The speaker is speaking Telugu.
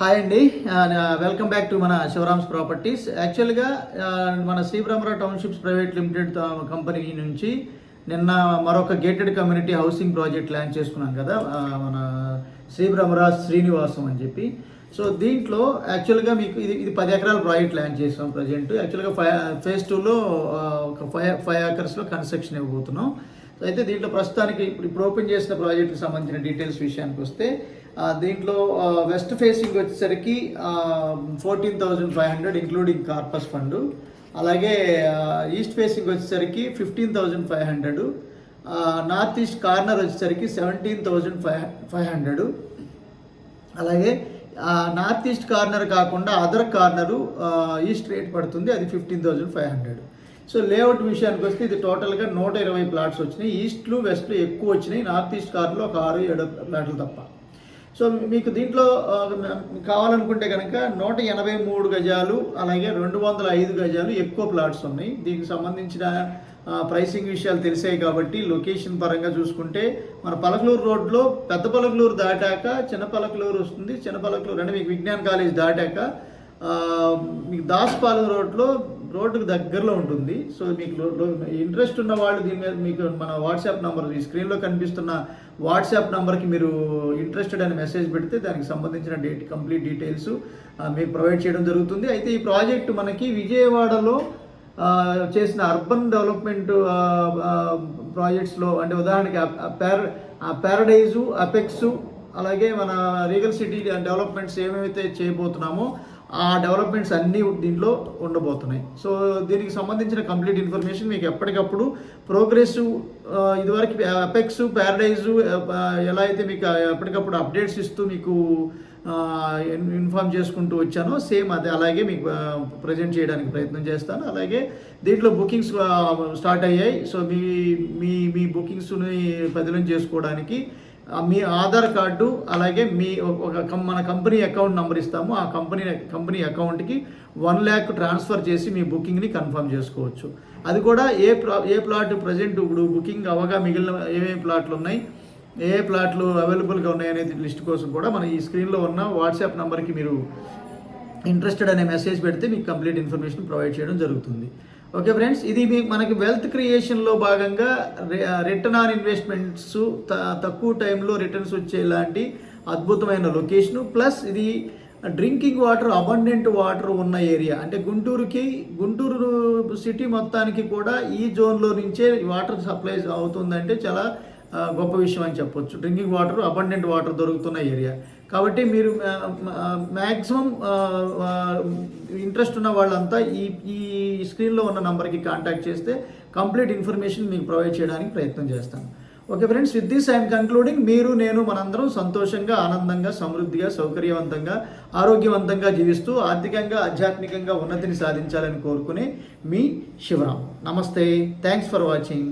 హాయ్ అండి. వెల్కమ్ బ్యాక్ టు మన శివరామ్స్ ప్రాపర్టీస్. యాక్చువల్గా మన శ్రీబ్రహ్మరావు టౌన్షిప్స్ ప్రైవేట్ లిమిటెడ్ కంపెనీ నుంచి నిన్న మరొక gated community housing project launch చేసుకున్నాం కదా, మన శ్రీబ్రహ్మరావు శ్రీనివాసం అని చెప్పి. సో దీంట్లో యాక్చువల్గా మీకు ఇది 10 ఎకరాల ప్రాజెక్ట్ లాంచ్ చేస్తాం ప్రజెంట్. యాక్చువల్గా ఫేజ్ 2లో ఒక 5 ఏకర్స్లో కన్స్ట్రక్షన్ ఇవ్వబోతున్నాం. సో అయితే దీంట్లో ప్రస్తుతానికి ఇప్పుడు ఓపెన్ చేసిన ప్రాజెక్ట్కి సంబంధించిన డీటెయిల్స్ విషయానికి వస్తే, దీంట్లో వెస్ట్ ఫేసింగ్ వచ్చేసరికి 14,500 ఇంక్లూడింగ్ కార్పస్ ఫండ్. అలాగే ఈస్ట్ ఫేసింగ్ వచ్చేసరికి 15,500. నార్త్ ఈస్ట్ కార్నర్ వచ్చేసరికి 17,500. అలాగే నార్త్ ఈస్ట్ కార్నర్ కాకుండా అదర్ కార్నరు ఈస్ట్ రేట్ పడుతుంది, అది 15,500. సో లేఅవుట్ విషయానికి వస్తే ఇది టోటల్గా 120 ప్లాట్స్ వచ్చినాయి. ఈస్ట్లు వెస్ట్లు ఎక్కువ వచ్చినాయి, నార్త్ ఈస్ట్ కార్నర్లో ఒక 6-7 ప్లాట్లు తప్ప. సో మీకు దీంట్లో కావాలనుకుంటే కనుక 183 గజాలు అలాగే 205 గజాలు ఎక్కువ ప్లాట్స్ ఉన్నాయి. దీనికి సంబంధించిన ప్రైసింగ్ విషయాలు తెలిసాయి కాబట్టి లొకేషన్ పరంగా చూసుకుంటే మన పలకలూరు రోడ్లో పెద్ద పలకలూరు దాటాక చిన్న పలకలూరు వస్తుంది. చిన్న పలకలూరు అంటే మీకు విజ్ఞాన్ కాలేజ్ దాటాక మీకు దాస్పాలెం రోడ్డుకు దగ్గరలో ఉంటుంది. సో మీకు ఇంట్రెస్ట్ ఉన్న వాళ్ళు దీని మీద మీకు మన వాట్సాప్ నెంబర్, ఈ స్క్రీన్లో కనిపిస్తున్న వాట్సాప్ నెంబర్కి మీరు ఇంట్రెస్టెడ్ అని మెసేజ్ పెడితే దానికి సంబంధించిన కంప్లీట్ డీటెయిల్స్ మీకు ప్రొవైడ్ చేయడం జరుగుతుంది. అయితే ఈ ప్రాజెక్టు మనకి విజయవాడలో చేసిన అర్బన్ డెవలప్మెంట్ ప్రాజెక్ట్స్లో, అంటే ఉదాహరణకి ప్యారడైజు, అపెక్సు, అలాగే మన రీగల్ సిటీ డెవలప్మెంట్స్ ఏమేమైతే చేయబోతున్నామో ఆ డెవలప్మెంట్స్ అన్నీ దీంట్లో ఉండబోతున్నాయి. సో దీనికి సంబంధించిన కంప్లీట్ ఇన్ఫర్మేషన్ మీకు ఎప్పటికప్పుడు ప్రోగ్రెస్, ఇదివరకు అపెక్స్, ప్యారడైజు ఎలా అయితే మీకు ఎప్పటికప్పుడు అప్డేట్స్ ఇస్తూ మీకు ఇన్ఫార్మ్ చేసుకుంటూ వచ్చానో సేమ్ అదే అలాగే మీకు ప్రజెంట్ చేయడానికి ప్రయత్నం చేస్తాను. అలాగే దీంట్లో బుకింగ్స్ స్టార్ట్ అయ్యాయి. సో మీ బుకింగ్స్ని పదిలం చేసుకోవడానికి మీ ఆధార్ కార్డు అలాగే మీ మన కంపెనీ అకౌంట్ నెంబర్ ఇస్తాము. ఆ కంపెనీ అకౌంట్కి 1 lakh ట్రాన్స్ఫర్ చేసి మీ బుకింగ్ని కన్ఫర్మ్ చేసుకోవచ్చు. అది కూడా ఏ ప్లాట్ ప్రజెంట్ ఇప్పుడు బుకింగ్ అవ్వగా మిగిలిన ఏమేమి ప్లాట్లు ఉన్నాయి, ఏ ప్లాట్లు అవైలబుల్గా ఉన్నాయి అనేది లిస్ట్ కోసం కూడా మన ఈ స్క్రీన్లో ఉన్న వాట్సాప్ నెంబర్కి మీరు ఇంట్రెస్టెడ్ అనే మెసేజ్ పెడితే మీకు కంప్లీట్ ఇన్ఫర్మేషన్ ప్రొవైడ్ చేయడం జరుగుతుంది. ఓకే ఫ్రెండ్స్, ఇది మనకి వెల్త్ క్రియేషన్లో భాగంగా రిటర్న్ ఆన్ ఇన్వెస్ట్మెంట్స్ తక్కువ టైంలో రిటర్న్స్ వచ్చేలాంటి అద్భుతమైన లొకేషను. ప్లస్ ఇది డ్రింకింగ్ వాటర్, అబండెంట్ వాటర్ ఉన్న ఏరియా. అంటే గుంటూరు సిటీ మొత్తానికి కూడా ఈ జోన్లో నుంచే వాటర్ సప్లై అవుతుందంటే చాలా గొప్ప విషయం అని చెప్పొచ్చు. డ్రింకింగ్ వాటర్, అబండెంట్ వాటర్ దొరుకుతున్న ఏరియా కాబట్టి మీరు మ్యాక్సిమం ఇంట్రెస్ట్ ఉన్న వాళ్ళంతా ఈ స్క్రీన్లో ఉన్న నెంబర్కి కాంటాక్ట్ చేస్తే కంప్లీట్ ఇన్ఫర్మేషన్ మీకు ప్రొవైడ్ చేయడానికి ప్రయత్నం చేస్తాను. Okay friends, with this I'm concluding. మీరు, నేను, మనందరం సంతోషంగా, ఆనందంగా, సమృద్ధిగా, సౌకర్యవంతంగా, ఆరోగ్యవంతంగా జీవిస్తూ ఆర్థికంగా, ఆధ్యాత్మికంగా ఉన్నతిని సాధించాలని కోరుకునే మీ శివరామ్. నమస్తే, థ్యాంక్స్ ఫర్ వాచింగ్.